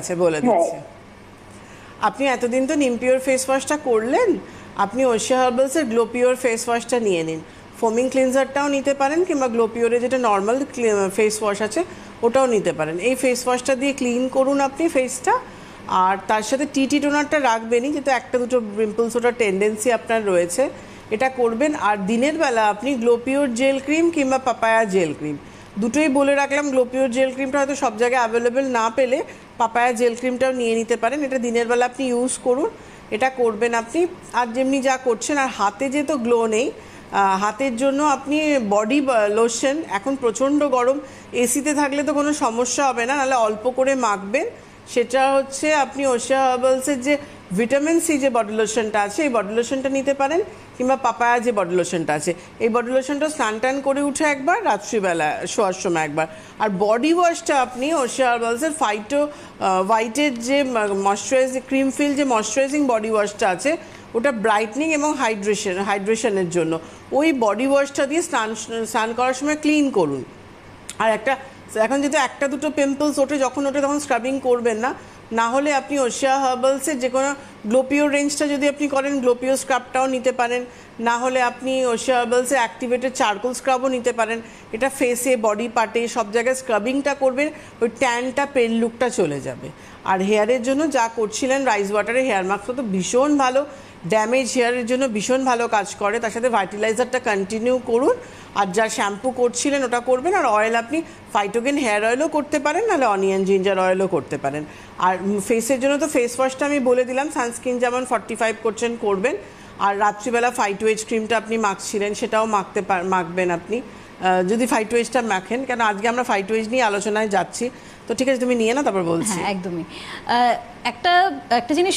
আছে বলে হ্যাঁ। দিচ্ছি। আপনি এতদিন তো নিম পিওর ফেস ওয়াশটা করলেন, আপনি ওশিয়া হার্বালসের গ্লো পিওর ফেস ওয়াশটা নিয়ে নিন। ফোমিং ক্লিনজারটাও নিতে পারেন, কিংবা গ্লো পিওরে যেটা নর্মাল ফেস ওয়াশ আছে ওটাও নিতে পারেন। এই ফেস ওয়াশটা দিয়ে ক্লিন করুন আপনি ফেসটা। আর তার সাথে টিটি টোনারটা রাখবেনই, যেহেতু একটা দুটো পিম্পলস ওটার টেন্ডেন্সি আপনার রয়েছে, এটা করবেন। আর দিনের বেলা আপনি গ্লো পিওর জেল ক্রিম কিংবা পাপায়া জেল ক্রিম, দুটোই বলে রাখলাম। গ্লো পিওর জেল ক্রিমটা হয়তো সব জায়গায় অ্যাভেলেবেল না পেলে পাপায়া জেল ক্রিমটাও নিয়ে নিতে পারেন। এটা দিনের বেলা আপনি ইউজ করুন, এটা করবেন আপনি। আর যেমনি যা করছেন, আর হাতে যেহেতু গ্লো নেই, হাতের জন্য আপনি বডি লোশন, এখন প্রচণ্ড গরম, এসিতে থাকলে তো কোনো সমস্যা হবে না, নাহলে অল্প করে মাখবেন। সেটা হচ্ছে আপনি ওশিয়া হার্বালসের যে ভিটামিন সি যে বডি লোশনটা আছে, এই বডি লোশনটা নিতে পারেন, কিংবা পাপায়া যে বডি লোশনটা আছে, এই বডি লোশনটা স্নান টান করে উঠে একবার, রাত্রিবেলা শোয়ার সময় একবার। আর বডি ওয়াশটা আপনি ওশিয়া হার্বালসের ফাইটো হোয়াইটের যে ময়শ্চারাইজিং ক্রিম ফিল যে ময়শ্চারাইজিং বডি ওয়াশটা আছে, ওটা ব্রাইটনিং এবং হাইড্রেশনের জন্য। ওই বডি ওয়াশটা দিয়ে স্নান করার সময় ক্লিন করুন। আর এখন যেহেতু একটা দুটো পিম্পলস ওঠে, যখন ওঠে তখন স্ক্রাবিং করবেন না। না হলে আপনি ওশিয়া হার্বালসের যে কোনো গ্লোপিওর রেঞ্জটা যদি আপনি করেন, গ্লোপিও স্ক্রাবটাও নিতে পারেন। না হলে আপনি ওশিয়া হার্বালসের অ্যাক্টিভেটেড চারকোল স্ক্রাবও নিতে পারেন। এটা ফেসে, বডি পার্টে সব জায়গায় স্ক্রাবিংটা করবেন, ওই ট্যানটা পেল লুকটা চলে যাবে। আর হেয়ারের জন্য যা করছিলেন, রাইস ওয়াটারে হেয়ার মাস্কটা তো ভীষণ ভালো, ড্যামেজ হেয়ারের জন্য ভীষণ ভালো কাজ করে। তার সাথে ভার্টিলাইজারটা কন্টিনিউ করুন। আর যা শ্যাম্পু করছিলেন ওটা করবেন। আর অয়েল আপনি ফাইটোগেন হেয়ার অয়েলও করতে পারেন, নাহলে অনিয়ন জিঞ্জার অয়েলও করতে পারেন। আর ফেসের জন্য তো ফেস ওয়াশটা আমি বলে দিলাম, সানস্ক্রিন যেমন 45% করবেন। আর রাত্রিবেলা ফাইটো এজ ক্রিমটা আপনি মাখছিলেন, সেটাও মাখবেন আপনি, যদি ফাইটো এজটা মাখেন। কেন আজকে আমরা ফাইটো এজ নিয়ে আলোচনায় যাচ্ছি। তো ঠিক আছে, তুমি নিয়ে না, তারপর বলছি। হ্যাঁ, একদমই। একটা জিনিস